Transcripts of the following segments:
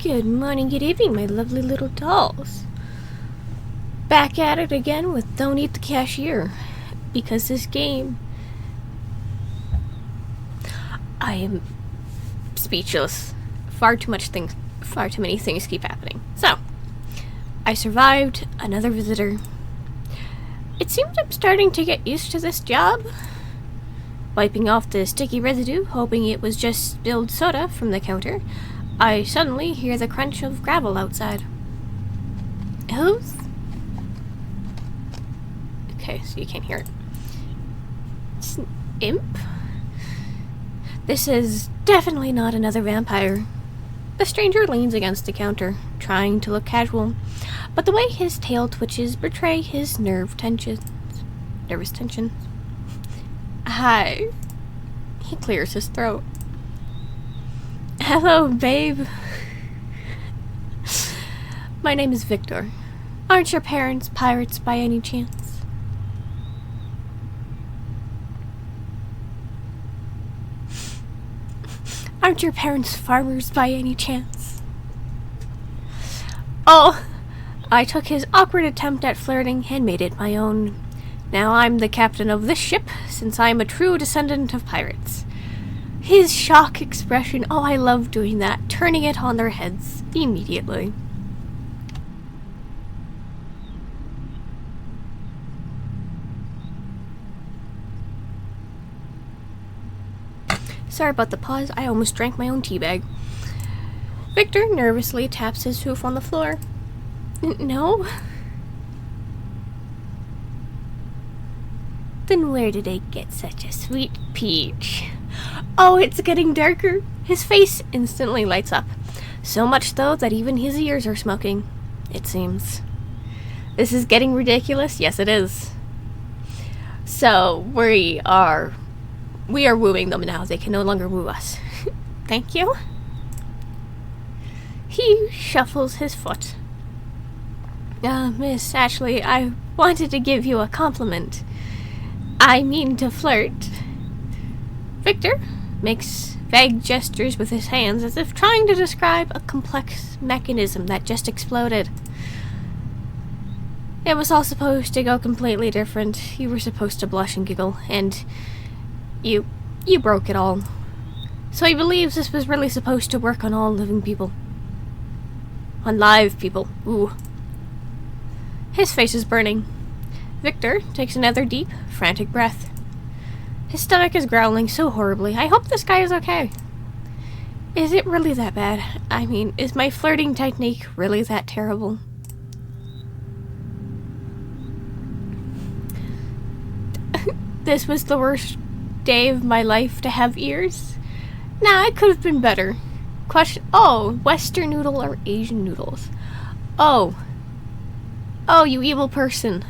Good morning, good evening, my lovely little dolls. Back at it again with Don't Eat the Cashier. Because this game... I am speechless. Far too many things keep happening. So, I survived another visitor. It seems I'm starting to get used to this job. Wiping off the sticky residue, hoping it was just spilled soda from the counter, I suddenly hear the crunch of gravel outside. Who's? Okay, so you can't hear it. It's an imp? This is definitely not another vampire. The stranger leans against the counter, trying to look casual, but the way his tail twitches betray his nervous tension. Hi. He clears his throat. Hello, babe. My name is Victor. Aren't your parents pirates by any chance? Aren't your parents farmers by any chance? Oh, I took his awkward attempt at flirting and made it my own. Now I'm the captain of this ship, since I'm a true descendant of pirates. His shock expression, oh, I love doing that, turning it on their heads immediately. Sorry about the pause, I almost drank my own tea bag. Victor nervously taps his hoof on the floor. No? Then where did I get such a sweet peach? Oh, it's getting darker. His face instantly lights up. So much, though, that even his ears are smoking, it seems. This is getting ridiculous? Yes, it is. So, we are wooing them now. They can no longer woo us. Thank you. He shuffles his foot. Miss Ashley, I wanted to give you a compliment. I mean to flirt. Victor makes vague gestures with his hands as if trying to describe a complex mechanism that just exploded. It was all supposed to go completely different. You were supposed to blush and giggle, and you broke it all. So he believes this was really supposed to work on all living people. On live people. Ooh. His face is burning. Victor takes another deep, frantic breath. His stomach is growling so horribly. I hope this guy is okay. Is it really that bad? I mean, is my flirting technique really that terrible? This was the worst day of my life to have ears? Nah, it could have been better. Question. Oh, Western noodle or Asian noodles? Oh, you evil person.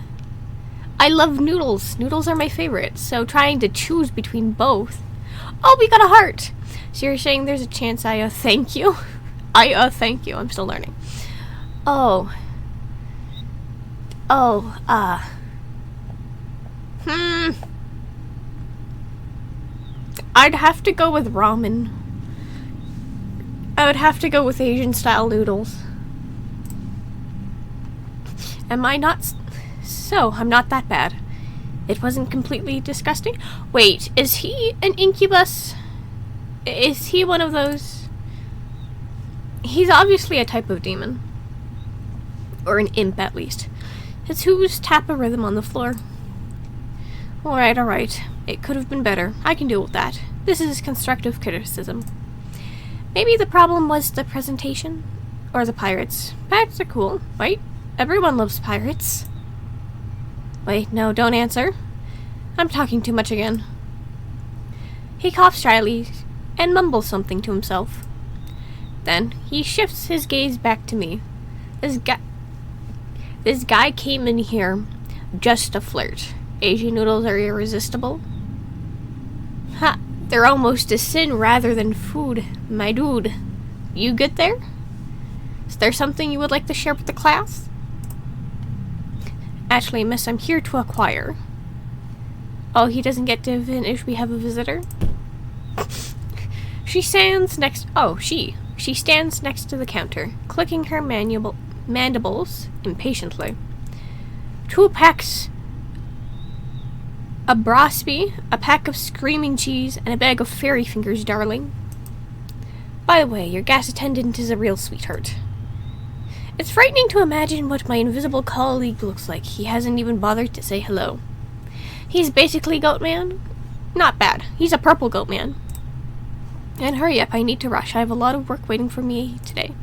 I love noodles. Noodles are my favorite, so trying to choose between both. Oh, we got a heart. So you're saying there's a chance I thank you? Thank you. I'm still learning. I'd have to go with ramen. I would have to go with Asian style noodles. Am I not... So, I'm not that bad. It wasn't completely disgusting. Wait, is he an incubus? Is he one of those? He's obviously a type of demon. Or an imp, at least. His hooves tap a rhythm on the floor. Alright. It could have been better. I can deal with that. This is constructive criticism. Maybe the problem was the presentation? Or the pirates. Pirates are cool, right? Everyone loves pirates. Wait, no, don't answer. I'm talking too much again. He coughs shyly and mumbles something to himself. Then he shifts his gaze back to me. This guy came in here just to flirt. Asian noodles are irresistible. Ha! They're almost a sin rather than food, my dude. You good there? Is there something you would like to share with the class? Actually, miss, I'm here to acquire. Oh, he doesn't get to finish. We have a visitor. She stands next... Oh, she She stands next to the counter, clicking her mandibles impatiently. 2 packs of brosby, a pack of screaming cheese, and a bag of fairy fingers, darling. By the way, your gas attendant is a real sweetheart. It's frightening to imagine what my invisible colleague looks like. He hasn't even bothered to say hello. He's basically Goatman. Not bad. He's a purple Goatman. And hurry up, I need to rush. I have a lot of work waiting for me today.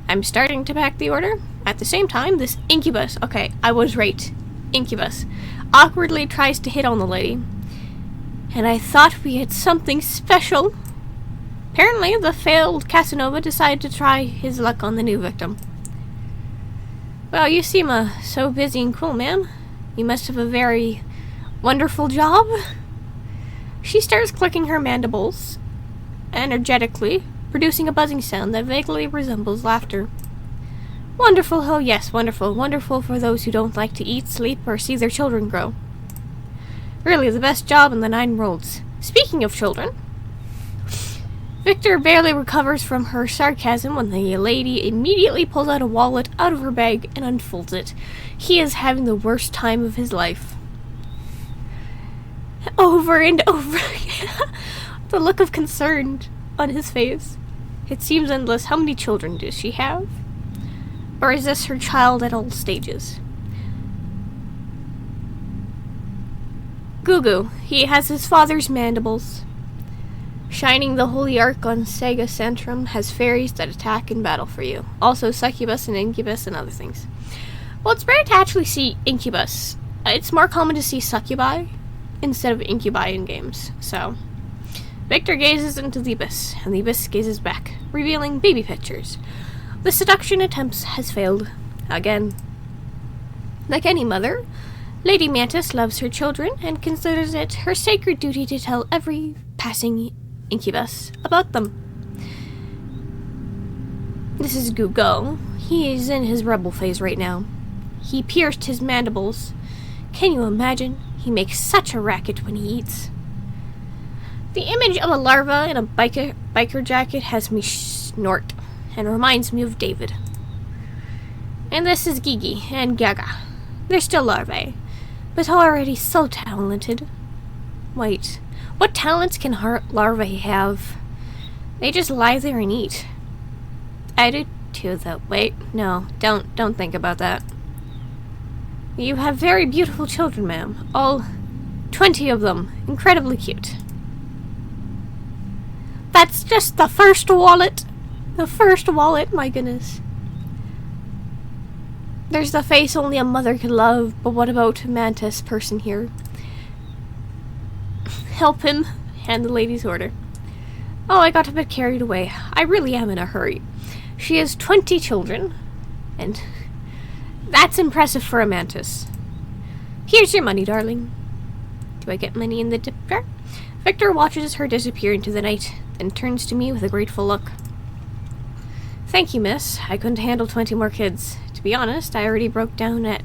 I'm starting to pack the order. At the same time, this incubus, okay, I was right, incubus, awkwardly tries to hit on the lady. And I thought we had something special. Apparently, the failed Casanova decided to try his luck on the new victim. Well, you seem so busy and cool, ma'am. You must have a very wonderful job. She starts clicking her mandibles energetically, producing a buzzing sound that vaguely resembles laughter. Wonderful, oh yes, wonderful. Wonderful for those who don't like to eat, sleep, or see their children grow. Really the best job in the 9 worlds. Speaking of children, Victor barely recovers from her sarcasm when the lady immediately pulls out a wallet out of her bag and unfolds it. He is having the worst time of his life. Over and over again. The look of concern on his face. It seems endless. How many children does she have? Or is this her child at all stages? Gugu. He has his father's mandibles. Shining the holy arc on Sega Centrum has fairies that attack in battle for you. Also succubus and incubus and other things. Well, it's rare to actually see incubus. It's more common to see succubi instead of incubi in games. So, Victor gazes into the abyss, and the abyss gazes back, revealing baby pictures. The seduction attempts has failed. Again. Like any mother, Lady Mantis loves her children and considers it her sacred duty to tell every passing incubus about them. This is Gugu. He is in his rebel phase right now. He pierced his mandibles. Can you imagine? He makes such a racket when he eats. The image of a larva in a biker jacket has me snort and reminds me of David. And this is Gigi and Gaga. They're still larvae, but already so talented. Wait, what talents can larvae have? They just lie there and eat. I do too, though. Wait, no, don't think about that. You have very beautiful children, ma'am. All 20 of them. Incredibly cute. That's just the first wallet. The first wallet, my goodness. There's the face only a mother could love, but what about Mantis person here? Help him. Hand the lady's order. Oh, I got a bit carried away. I really am in a hurry. She has 20 children, and that's impressive for a mantis. Here's your money, darling. Do I get money in the tip jar? Victor watches her disappear into the night, then turns to me with a grateful look. Thank you, miss. I couldn't handle 20 more kids. To be honest, I already broke down at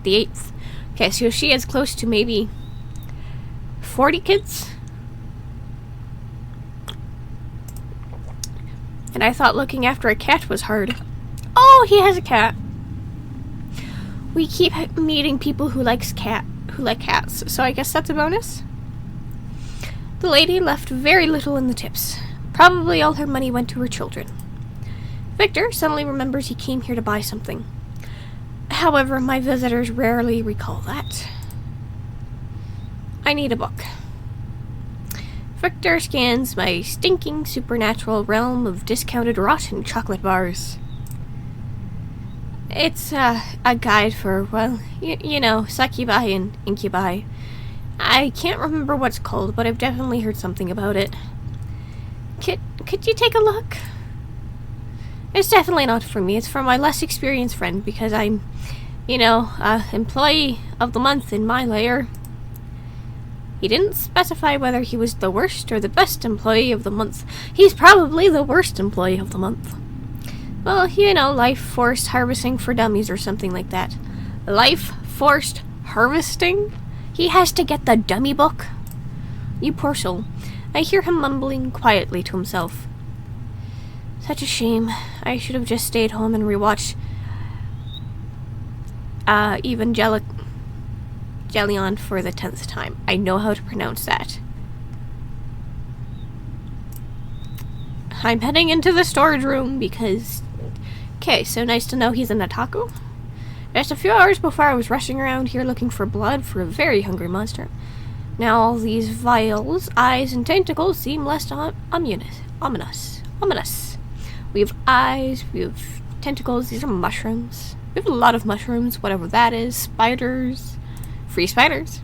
the 8th. Okay, so she has close to maybe 40 kids? And I thought looking after a cat was hard. Oh, he has a cat. We keep meeting people who like cats, so I guess that's a bonus. The lady left very little in the tips. Probably all her money went to her children. Victor suddenly remembers he came here to buy something. However, my visitors rarely recall that. I need a book. Victor scans my stinking supernatural realm of discounted rotten chocolate bars. It's a guide for, well, you know, succubi and incubi. I can't remember what it's called, but I've definitely heard something about it. Could you take a look? It's definitely not for me. It's for my less experienced friend, because I'm, you know, employee of the month in my layer. He didn't specify whether he was the worst or the best employee of the month. He's probably the worst employee of the month. Well, you know, life forced harvesting for dummies or something like that. Life forced harvesting? He has to get the dummy book? You poor soul. I hear him mumbling quietly to himself. Such a shame. I should have just stayed home and rewatched Evangelion for the 10th time. I know how to pronounce that. I'm heading into the storage room because... Okay, so nice to know he's an otaku. Just a few hours before I was rushing around here looking for blood for a very hungry monster. Now all these vials, eyes, and tentacles seem less ominous. We have eyes, we have tentacles, these are mushrooms. We have a lot of mushrooms, whatever that is. Spiders. Free spiders.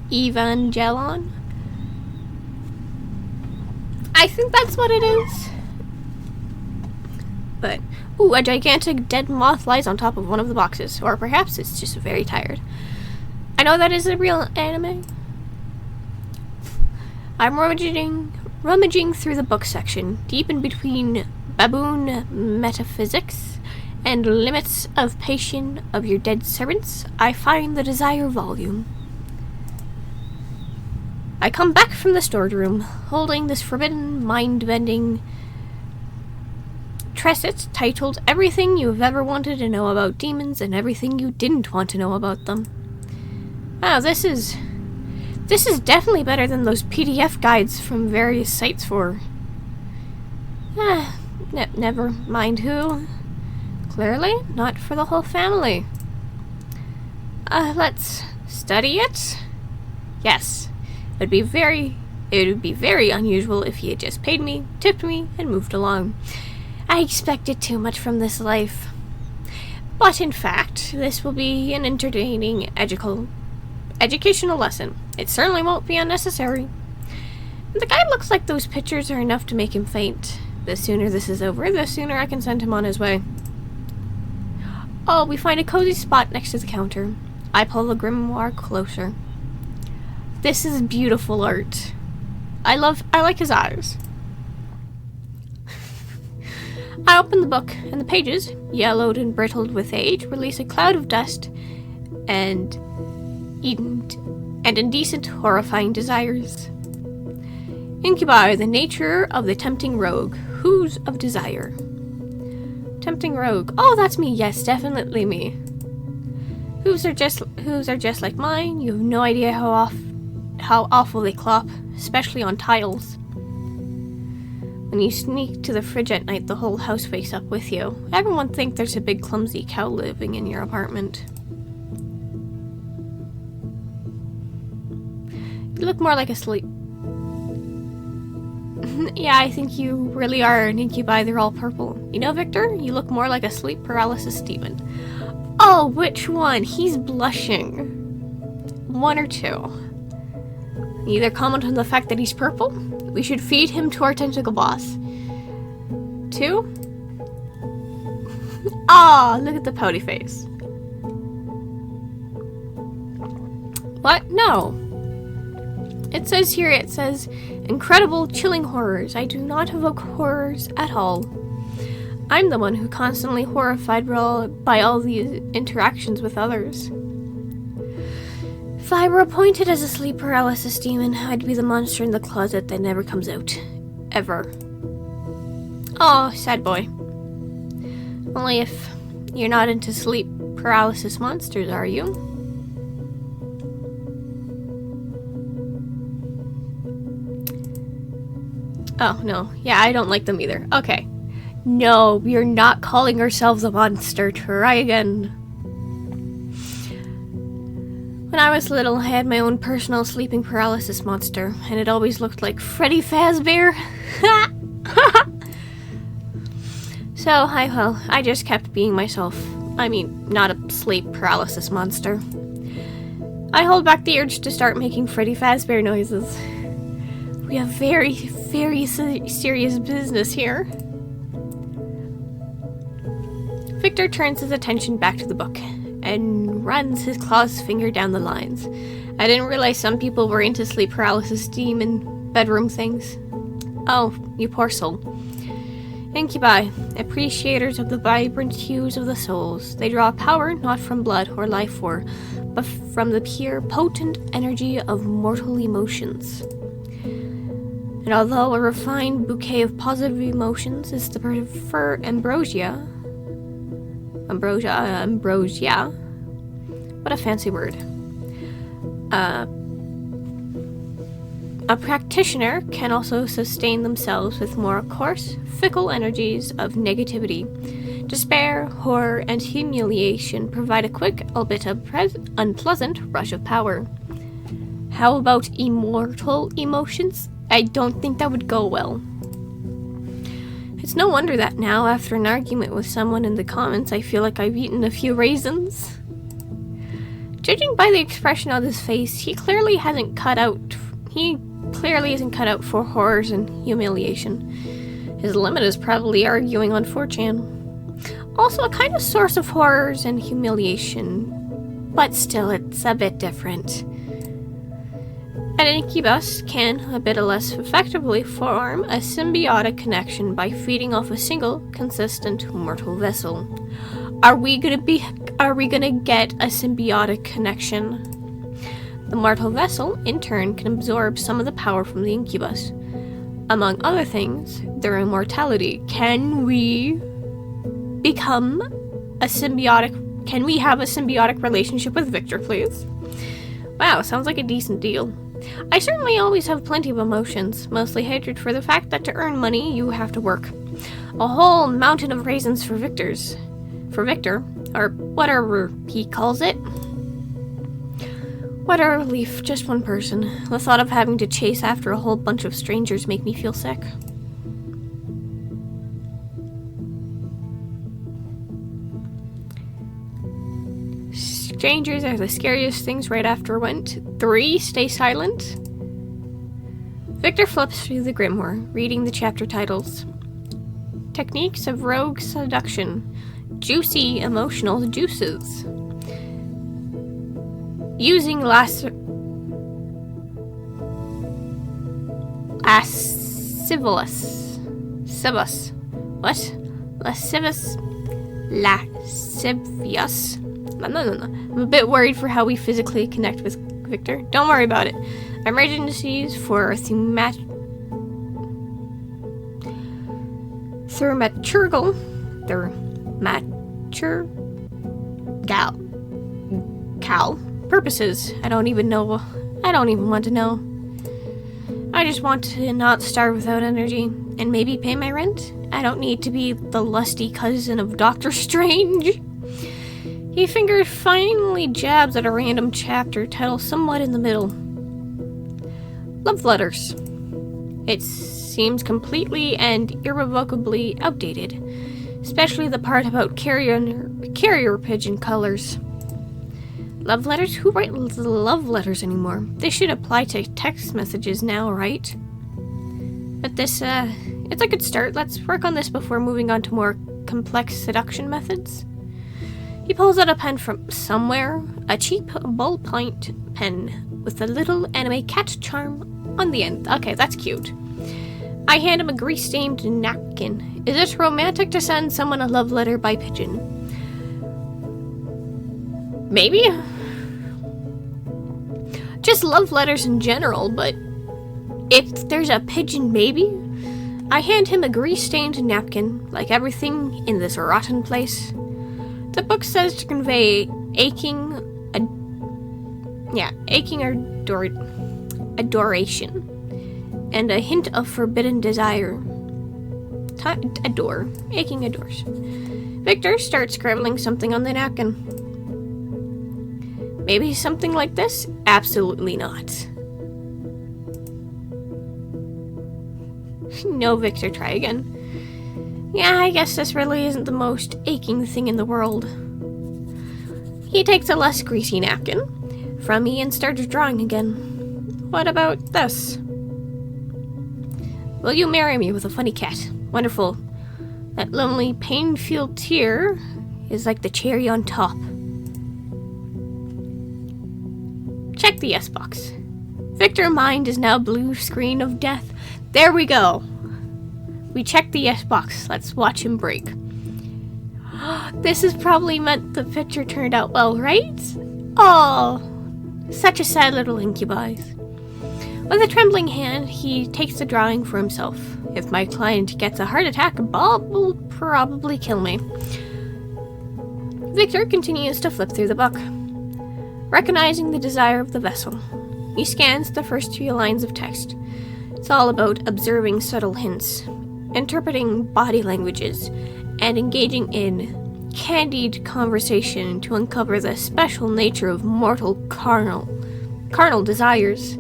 Evangelion. I think that's what it is. But, ooh, a gigantic dead moth lies on top of one of the boxes. Or perhaps it's just very tired. I know that is a real anime. I'm rummaging through the book section, deep in between baboon metaphysics and limits of patience of your dead servants. I find the Desire volume. I come back from the storage room, holding this forbidden, mind-bending treatise titled Everything You've Ever Wanted to Know About Demons and Everything You Didn't Want to Know About Them. Wow, this is definitely better than those PDF guides from various sites for... never mind who. Clearly, not for the whole family. Let's study it. Yes. It would be very unusual if he had just paid me, tipped me, and moved along. I expected too much from this life. But in fact, this will be an entertaining educational lesson. It certainly won't be unnecessary. The guy looks like those pictures are enough to make him faint. The sooner this is over, the sooner I can send him on his way. Oh, we find a cozy spot next to the counter. I pull the grimoire closer. This is beautiful art. I like his eyes. I open the book, and the pages, yellowed and brittled with age, release a cloud of dust and indecent, horrifying desires. Incubi, the nature of the tempting rogue. Who's of desire? Tempting rogue. Oh, that's me. Yes, definitely me. Hooves are just like mine. You have no idea how awful they clop, especially on tiles. When you sneak to the fridge at night, the whole house wakes up with you. Everyone thinks there's a big clumsy cow living in your apartment. You look more like a sleep. Yeah, I think you really are an incubi. They're all purple. You know, Victor, you look more like a sleep paralysis demon. Oh, which one? He's blushing. One or two. Either comment on the fact that he's purple. We should feed him to our tentacle boss. Two. Ah, look at the pouty face. What? No. It says here, incredible, chilling horrors. I do not evoke horrors at all. I'm the one who constantly horrified by all these interactions with others. If I were appointed as a sleep paralysis demon, I'd be the monster in the closet that never comes out. Ever. Oh, sad boy. Only if you're not into sleep paralysis monsters, are you? Oh, no. Yeah, I don't like them either. Okay. No, we're not calling ourselves a monster. Try again. When I was little, I had my own personal sleeping paralysis monster, and it always looked like Freddy Fazbear. So, I just kept being myself. I mean, not a sleep paralysis monster. I hold back the urge to start making Freddy Fazbear noises. We have very, very serious business here. Victor turns his attention back to the book and runs his claw's finger down the lines. I didn't realize some people were into sleep paralysis demon bedroom things. Oh, you poor soul. Incubi, appreciators of the vibrant hues of the souls. They draw power not from blood or life force, but from the pure, potent energy of mortal emotions. And although a refined bouquet of positive emotions is the preferred ambrosia, what a fancy word. A practitioner can also sustain themselves with more coarse, fickle energies of negativity. Despair, horror, and humiliation provide a quick, albeit unpleasant, rush of power. How about immortal emotions? I don't think that would go well. It's no wonder that now, after an argument with someone in the comments, I feel like I've eaten a few raisins. Judging by the expression on his face, he clearly isn't cut out for horrors and humiliation. His limit is probably arguing on 4chan. Also a kind of source of horrors and humiliation, but still it's a bit different. An incubus can, a bit less effectively, form a symbiotic connection by feeding off a single, consistent mortal vessel. Are we gonna get a symbiotic connection? The mortal vessel, in turn, can absorb some of the power from the incubus. Among other things, their immortality. Can we have a symbiotic relationship with Victor, please? Wow, sounds like a decent deal. I certainly always have plenty of emotions, mostly hatred for the fact that to earn money, you have to work. A whole mountain of raisins for Victor, or whatever he calls it. What a relief, just one person. The thought of having to chase after a whole bunch of strangers make me feel sick. Strangers are the scariest things right after went. 3, stay silent. Victor flips through the grimoire, reading the chapter titles. Techniques of Rogue Seduction. Juicy Emotional Juices. Using lascivious. No. I'm a bit worried for how we physically connect with Victor. Don't worry about it. Emergencies for thaumaturgal purposes. I don't even want to know. I just want to not starve without energy and maybe pay my rent. I don't need to be the lusty cousin of Doctor Strange. He finally jabs at a random chapter title somewhat in the middle. Love letters. It seems completely and irrevocably outdated, especially the part about carrier pigeon colors. Love letters? Who writes love letters anymore? They should apply to text messages now, right? But this, it's a good start. Let's work on this before moving on to more complex seduction methods. He pulls out a pen from somewhere, a cheap ballpoint pen with a little anime cat charm on the end. Okay, that's cute. I hand him a grease-stained napkin. Is it romantic to send someone a love letter by pigeon? Maybe? Just love letters in general, but if there's a pigeon maybe? I hand him a grease-stained napkin, like everything in this rotten place. The book says to convey aching adoration, and a hint of forbidden desire. Aching adoration. Victor starts scribbling something on the napkin. Maybe something like this? Absolutely not. No, Victor, try again. Yeah, I guess this really isn't the most aching thing in the world. He takes a less greasy napkin from me and starts drawing again. What about this? Will you marry me with a funny cat? Wonderful. That lonely, pain-filled tear is like the cherry on top. Check the yes box. Victor mind is now blue screen of death. There we go. We checked the yes box. Let's watch him break. This is probably meant the picture turned out well, right? Oh, such a sad little incubus. With a trembling hand, he takes the drawing for himself. If my client gets a heart attack, Bob will probably kill me. Victor continues to flip through the book. Recognizing the desire of the vessel, he scans the first few lines of text. It's all about observing subtle hints, interpreting body languages, and engaging in candid conversation to uncover the special nature of mortal carnal desires.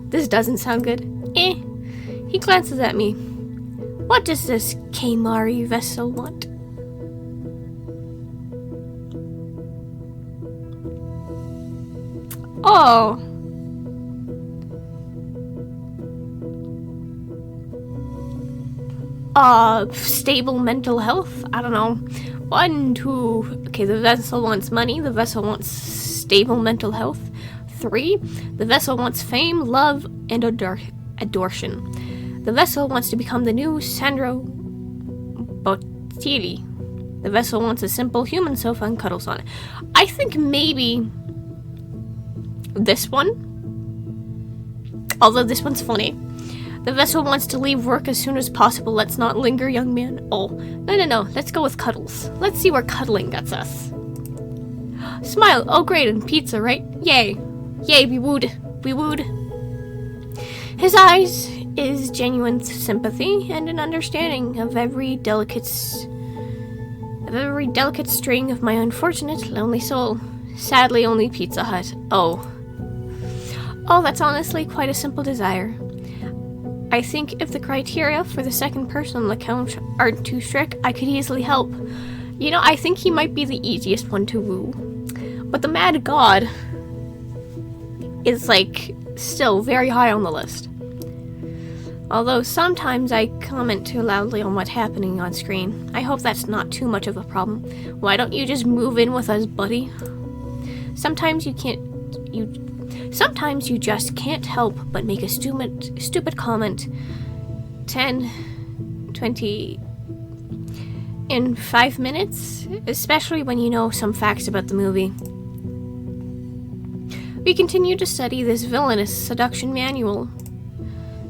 This doesn't sound good. He glances at me. What does this Kamari vessel want? Oh. Stable mental health? I don't know. 1, 2... Okay, the vessel wants money. The vessel wants stable mental health. 3, the vessel wants fame, love, and adoration. The vessel wants to become the new Sandro Botticelli. The vessel wants a simple human sofa and cuddles on it. I think maybe this one. Although this one's funny. The vessel wants to leave work as soon as possible. Let's not linger, young man. Oh, no. Let's go with cuddles. Let's see where cuddling gets us. Smile. Oh, great. And pizza, right? Yay. Yay, we wooed. His eyes is genuine sympathy and an understanding of every delicate string of my unfortunate, lonely soul. Sadly, only Pizza Hut. Oh, that's honestly quite a simple desire. I think if the criteria for the second personal account aren't too strict, I could easily help. You know, I think he might be the easiest one to woo. But the Mad God is, like, still very high on the list. Although sometimes I comment too loudly on what's happening on screen. I hope that's not too much of a problem. Why don't you just move in with us, buddy? Sometimes you just can't help but make a stupid comment 10, 20 in 5 minutes, especially when you know some facts about the movie. We continue to study this villainous seduction manual.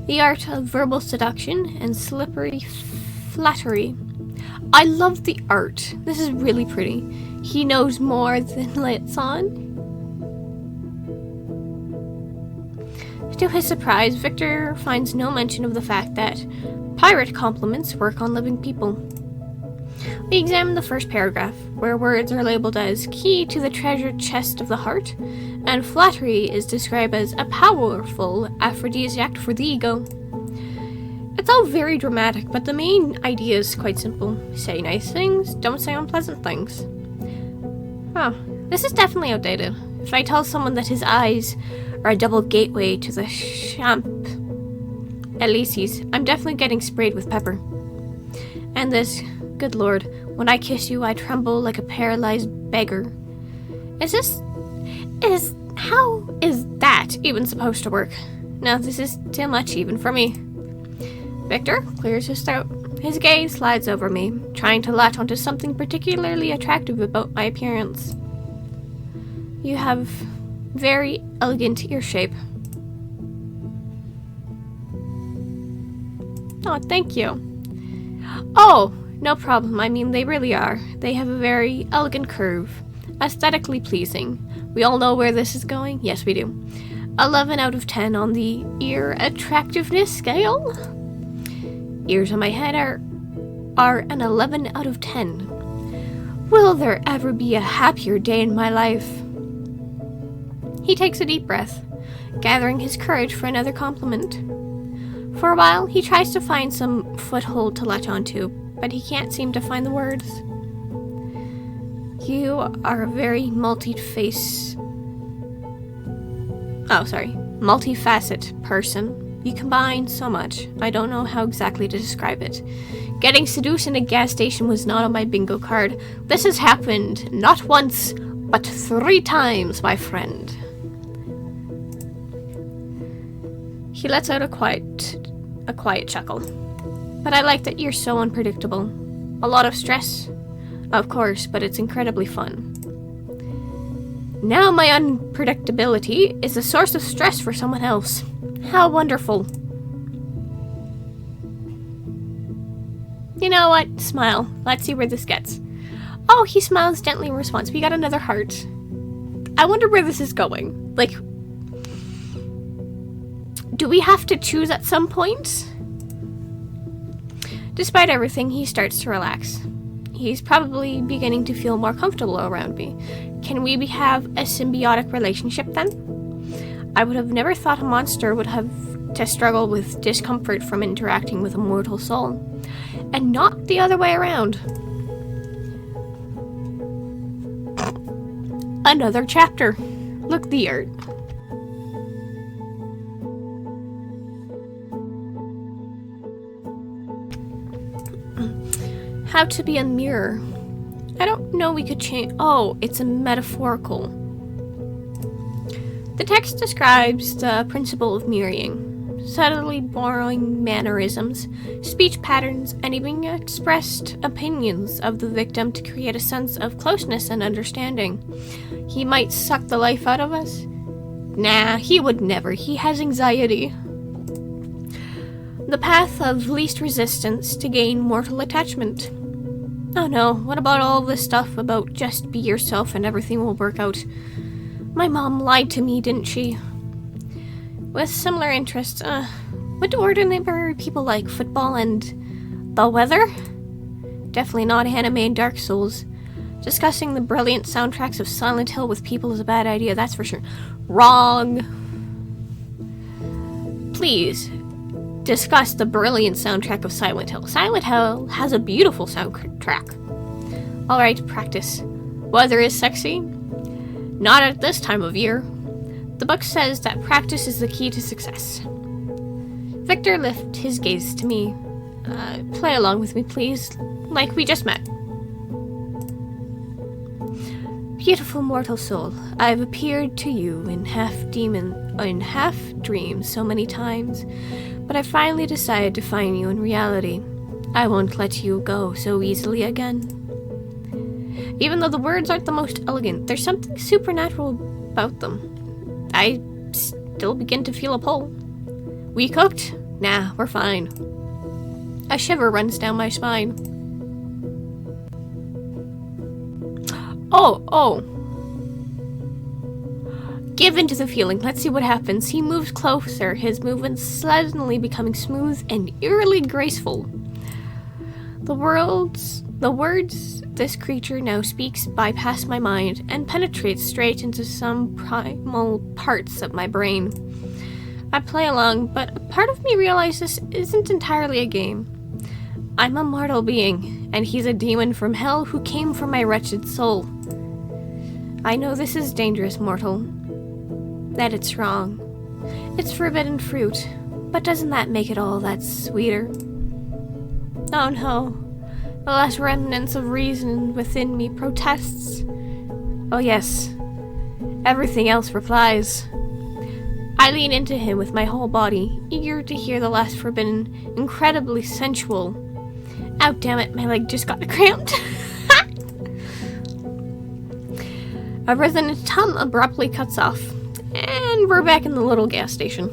The art of verbal seduction and slippery flattery. I love the art. This is really pretty. He knows more than lets on. To his surprise, Victor finds no mention of the fact that pirate compliments work on living people. We examine the first paragraph, where words are labeled as key to the treasure chest of the heart, and flattery is described as a powerful aphrodisiac for the ego. It's all very dramatic, but the main idea is quite simple. Say nice things, don't say unpleasant things. Huh, this is definitely outdated. If I tell someone that his eyes are a double gateway to the Champs-Élysées, I'm definitely getting sprayed with pepper. And this, good lord, when I kiss you, I tremble like a paralyzed beggar. How is that even supposed to work? No, this is too much even for me. Victor clears his throat. His gaze slides over me, trying to latch onto something particularly attractive about my appearance. You have very elegant ear shape. Oh, thank you. Oh, no problem. I mean, they really are. They have a very elegant curve. Aesthetically pleasing. We all know where this is going? Yes, we do. 11 out of 10 on the ear attractiveness scale. Ears on my head are an 11 out of 10. Will there ever be a happier day in my life? He takes a deep breath, gathering his courage for another compliment. For a while, he tries to find some foothold to latch onto, but he can't seem to find the words. You are a very multifaceted person. You combine so much. I don't know how exactly to describe it. Getting seduced in a gas station was not on my bingo card. This has happened not once, but 3 times, my friend. He lets out a quiet chuckle. But I like that you're so unpredictable. A lot of stress, of course, but it's incredibly fun. Now my unpredictability is a source of stress for someone else. How wonderful. You know what? Smile. Let's see where this gets. Oh, he smiles gently in response. We got another heart. I wonder where this is going. Like, do we have to choose at some point? Despite everything, he starts to relax. He's probably beginning to feel more comfortable around me. Can we have a symbiotic relationship then? I would have never thought a monster would have to struggle with discomfort from interacting with a mortal soul. And not the other way around. Another chapter. Look, the art. How to be a mirror. I don't know we could change. Oh, it's a metaphorical. The text describes the principle of mirroring. Subtly borrowing mannerisms, speech patterns, and even expressed opinions of the victim to create a sense of closeness and understanding. He might suck the life out of us. Nah, he would never. He has anxiety. The path of least resistance to gain mortal attachment. Oh no, what about all this stuff about just be yourself and everything will work out? My mom lied to me, didn't she? With similar interests, what do ordinary people like? Football and the weather? Definitely not anime and Dark Souls. Discussing the brilliant soundtracks of Silent Hill with people is a bad idea, that's for sure. Wrong. Please, discuss the brilliant soundtrack of Silent Hill. Silent Hill has a beautiful soundtrack. Alright, practice. Weather is sexy? Not at this time of year. The book says that practice is the key to success. Victor lifted his gaze to me. Play along with me, please, like we just met. Beautiful mortal soul, I've appeared to you in half dreams so many times, but I finally decided to find you in reality. I won't let you go so easily again. Even though the words aren't the most elegant, there's something supernatural about them. I still begin to feel a pull. We cooked? Nah, we're fine. A shiver runs down my spine. Oh. Give in to the feeling. Let's see what happens. He moves closer, his movements suddenly becoming smooth and eerily graceful. The words this creature now speaks bypass my mind and penetrates straight into some primal parts of my brain. I play along, but a part of me realizes this isn't entirely a game. I'm a mortal being, and he's a demon from hell who came for my wretched soul. I know this is dangerous, mortal. That it's wrong. It's forbidden fruit, but doesn't that make it all that sweeter? Oh no. The last remnants of reason within me protests. Oh yes. Everything else replies. I lean into him with my whole body, eager to hear the last forbidden, incredibly sensual. Ow, damn it, my leg just got cramped. A resonant hum abruptly cuts off, and we're back in the little gas station.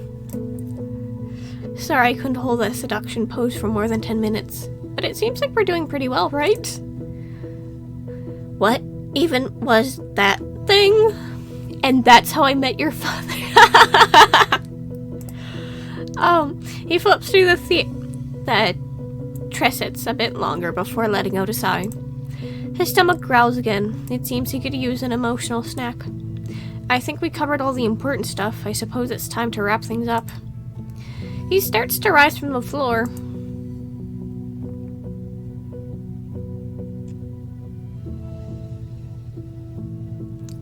Sorry I couldn't hold a seduction pose for more than 10 minutes. But it seems like we're doing pretty well, right? What even was that thing? And that's how I met your father. He flips through the tressets a bit longer before letting out a sigh. His stomach growls again. It seems he could use an emotional snack. I think we covered all the important stuff. I suppose it's time to wrap things up. He starts to rise from the floor.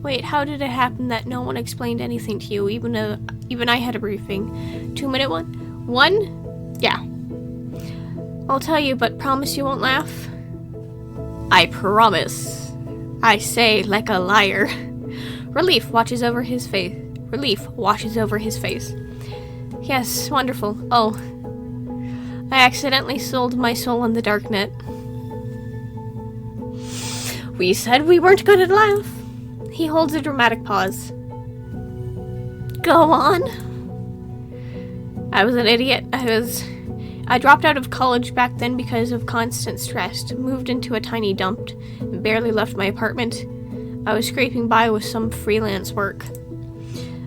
Wait, how did it happen that no one explained anything to you, even I had a briefing? 2-minute one? One? Yeah. I'll tell you, but promise you won't laugh? I promise. I say like a liar. Relief washes over his face. Yes, wonderful. Oh. I accidentally sold my soul on the darknet. We said we weren't gonna laugh. He holds a dramatic pause. Go on. I was an idiot. I dropped out of college back then because of constant stress, moved into a tiny dump, and barely left my apartment. I was scraping by with some freelance work.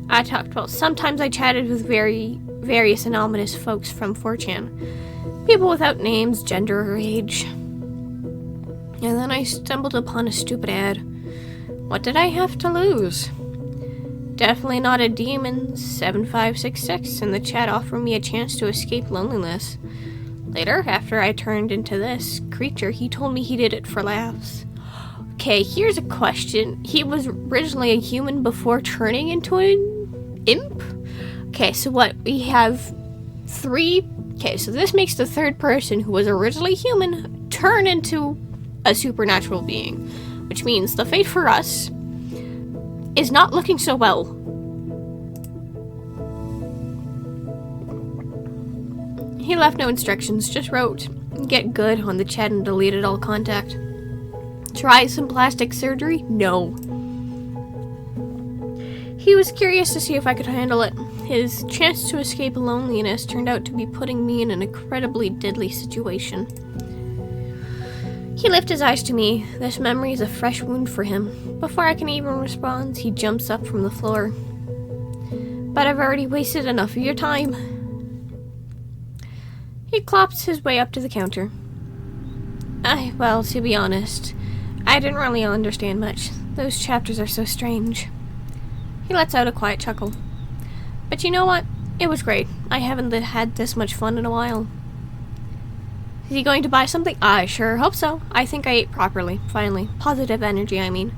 I talked about sometimes I chatted with various anonymous folks from 4chan. People without names, gender, or age. And then I stumbled upon a stupid ad. What did I have to lose? Definitely not a demon 7566 in the chat offering me a chance to escape loneliness. Later, after I turned into this creature, he told me he did it for laughs. Okay, here's a question. He was originally a human before turning into an imp? Okay, so what? We have 3... Okay, so this makes the third person who was originally human turn into a supernatural being. Which means the fate for us is not looking so well. He left no instructions, just wrote, "Get good" on the chat and deleted all contact. Try some plastic surgery? No. He was curious to see if I could handle it. His chance to escape loneliness turned out to be putting me in an incredibly deadly situation. He lifted his eyes to me. This memory is a fresh wound for him. Before I can even respond, he jumps up from the floor. But I've already wasted enough of your time. He clops his way up to the counter. Well, to be honest, I didn't really understand much. Those chapters are so strange. He lets out a quiet chuckle. But you know what? It was great. I haven't had this much fun in a while. Is he going to buy something? I sure hope so. I think I ate properly, finally. Positive energy, I mean.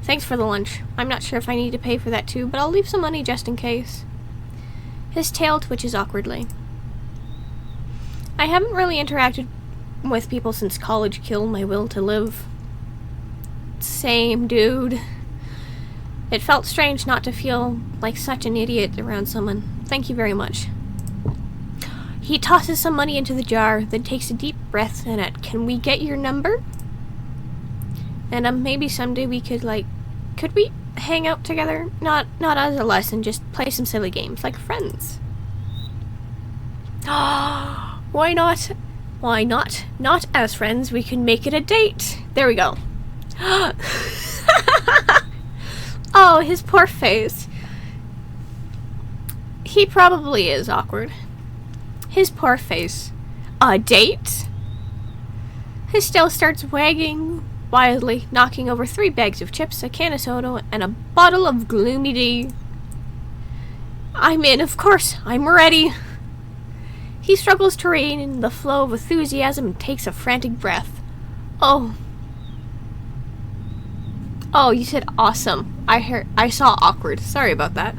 Thanks for the lunch. I'm not sure if I need to pay for that too, but I'll leave some money just in case. His tail twitches awkwardly. I haven't really interacted with people since college killed my will to live. Same, dude. It felt strange not to feel like such an idiot around someone. Thank you very much. He tosses some money into the jar, then takes a deep breath in it. Can we get your number? And maybe someday we could, could we hang out together? Not as a lesson, just play some silly games, like friends. Why not? Why not? Not as friends, we can make it a date. There we go. Oh, his poor face. He probably is awkward. His poor face. A date? His tail starts wagging wildly, knocking over 3 bags of chips, a can of soda, and a bottle of gloomy tea. I'm in, of course. I'm ready. He struggles to rein in the flow of enthusiasm and takes a frantic breath. Oh, you said awesome. I saw awkward. Sorry about that.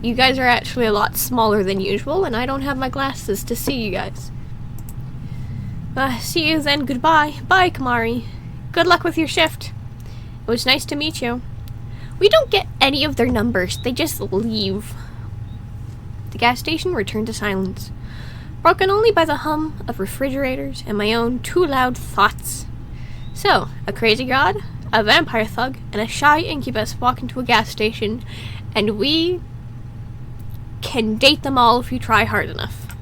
You guys are actually a lot smaller than usual, and I don't have my glasses to see you guys. See you then. Goodbye. Bye, Kamari. Good luck with your shift. It was nice to meet you. We don't get any of their numbers. They just leave. The gas station returned to silence, broken only by the hum of refrigerators and my own too loud thoughts. So, a crazy god, a vampire thug, and a shy incubus walk into a gas station, and we can date them all if you try hard enough.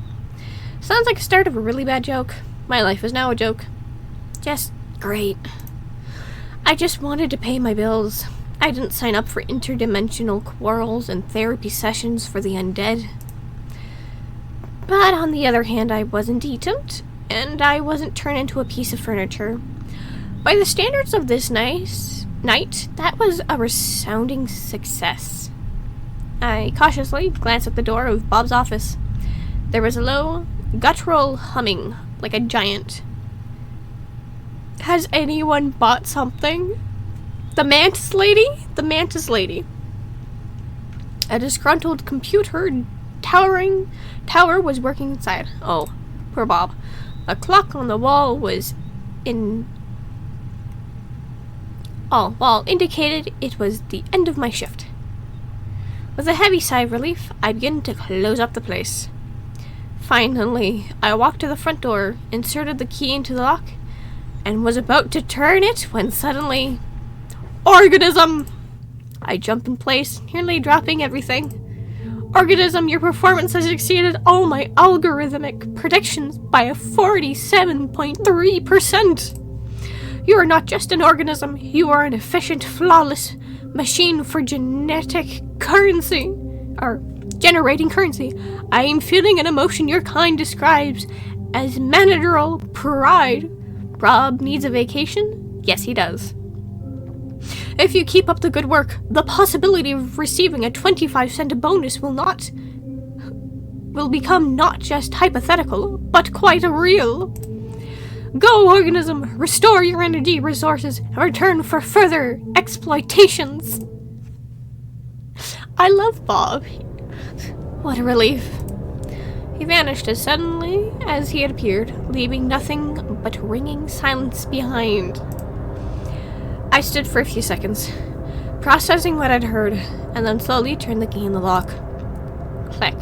Sounds like the start of a really bad joke. My life is now a joke. Just great. I just wanted to pay my bills. I didn't sign up for interdimensional quarrels and therapy sessions for the undead. But on the other hand, I wasn't decent, and I wasn't turned into a piece of furniture. By the standards of this night, that was a resounding success. I cautiously glanced at the door of Bob's office. There was a low, guttural humming, like a giant. Has anyone bought something? The mantis lady? The mantis lady. A disgruntled computer tower was working inside. Oh, poor Bob. A clock on the wall indicated it was the end of my shift. With a heavy sigh of relief, I began to close up the place. Finally, I walked to the front door, inserted the key into the lock, and was about to turn it when suddenly... Organism! I jump in place, nearly dropping everything. Organism, your performance has exceeded all my algorithmic predictions by a 47.3%. You are not just an organism, you are an efficient, flawless machine for generating currency. I am feeling an emotion your kind describes as managerial pride. Rob needs a vacation? Yes, he does. If you keep up the good work, the possibility of receiving a 25-cent bonus will become not just hypothetical, but quite real. Go, organism, restore your energy resources and return for further exploitations. I love Bob. What a relief. He vanished as suddenly as he had appeared, leaving nothing but ringing silence behind. I stood for a few seconds, processing what I'd heard, and then slowly turned the key in the lock. Click.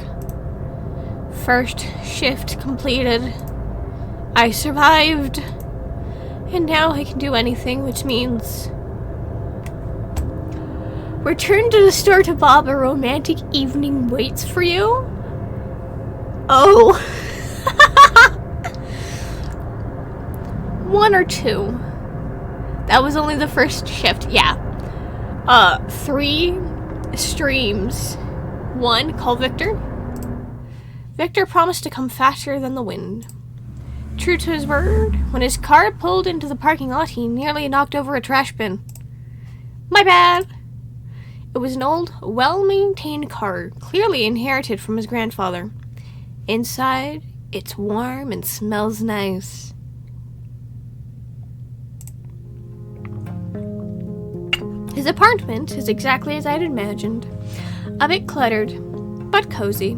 First shift completed. I survived. And now I can do anything, which means... Return to the store to Bob, a romantic evening waits for you? Oh. 1 or 2. That was only the first shift, yeah. 3 streams. 1, call Victor. Victor promised to come faster than the wind. True to his word, when his car pulled into the parking lot, he nearly knocked over a trash bin. My bad. It was an old, well-maintained car, clearly inherited from his grandfather. Inside, it's warm and smells nice. His apartment is exactly as I'd imagined. A bit cluttered, but cozy.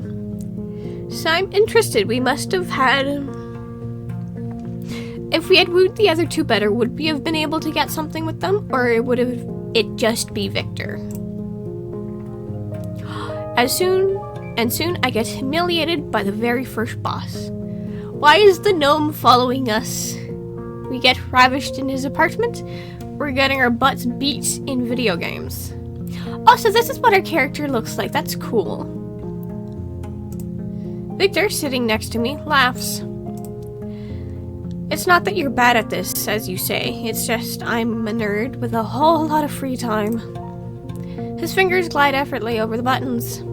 So I'm interested. We must have had... If we had wooed the other 2 better, would we have been able to get something with them? Or would it just be Victor? Soon I get humiliated by the very first boss. Why is the gnome following us? We get ravished in his apartment. We're getting our butts beat in video games. Oh, so this is what our character looks like. That's cool. Victor, sitting next to me, laughs. It's not that you're bad at this, as you say. It's just I'm a nerd with a whole lot of free time. His fingers glide effortlessly over the buttons.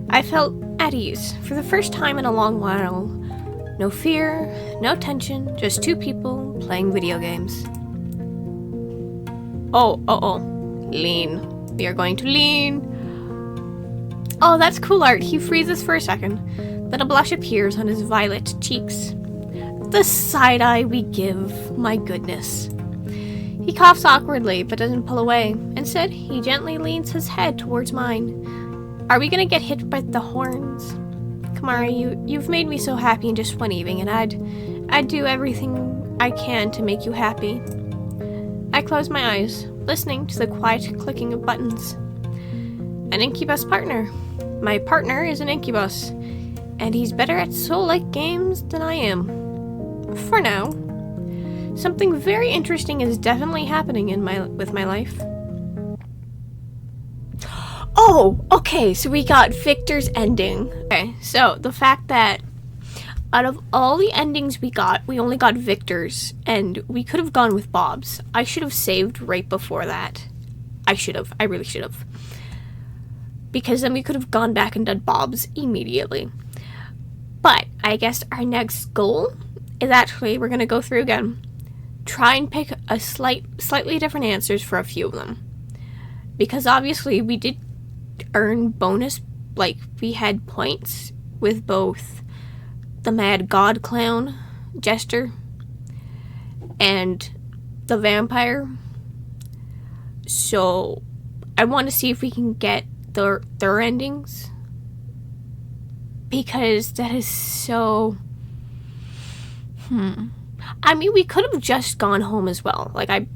I felt at ease for the first time in a long while. No fear, no tension, just 2 people playing video games. Oh. Lean. We are going to lean. Oh, that's cool art. He freezes for a second. Then a blush appears on his violet cheeks. The side eye we give. My goodness. He coughs awkwardly, but doesn't pull away. Instead, he gently leans his head towards mine. Are we gonna get hit by the horns? Kamara, you've made me so happy in just one evening, and I'd do everything I can to make you happy. I close my eyes, listening to the quiet clicking of buttons. An incubus partner. My partner is an incubus, and he's better at soul-like games than I am. For now. Something very interesting is definitely happening with my life. Oh, okay, so we got Victor's ending. Okay, so the fact that out of all the endings we got, we only got Victor's, and we could have gone with Bob's. I should have saved right before that. I really should have. Because then we could have gone back and done Bob's immediately. But I guess our next goal is actually, we're going to go through again. Try and pick a slightly different answers for a few of them. Because obviously we did earn bonus, like we had points with both the Mad God Clown, Jester, and the Vampire. So I want to see if we can get their endings. Because that is so... I mean, we could have just gone home as well. Like, I'm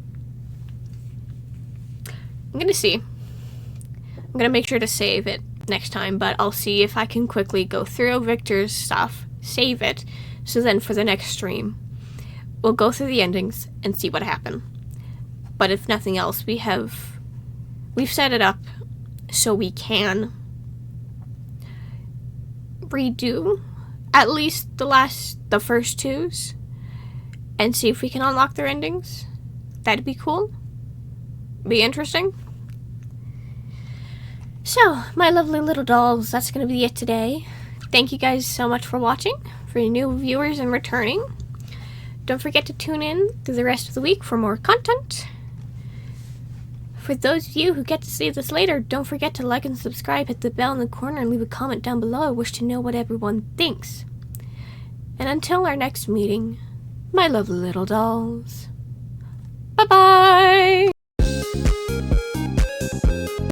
gonna see. I'm gonna make sure to save it next time, but I'll see if I can quickly go through Victor's stuff, save it, so then for the next stream, we'll go through the endings and see what happened. But if nothing else, we've set it up so we can redo at least the first twos and see if we can unlock their endings. That'd be cool. Be interesting. So, my lovely little dolls, that's going to be it today. Thank you guys so much for watching. For new viewers and returning, don't forget to tune in through the rest of the week for more content. For those of you who get to see this later, don't forget to like and subscribe, hit the bell in the corner, and leave a comment down below. I wish to know what everyone thinks. And until our next meeting, my lovely little dolls, bye-bye!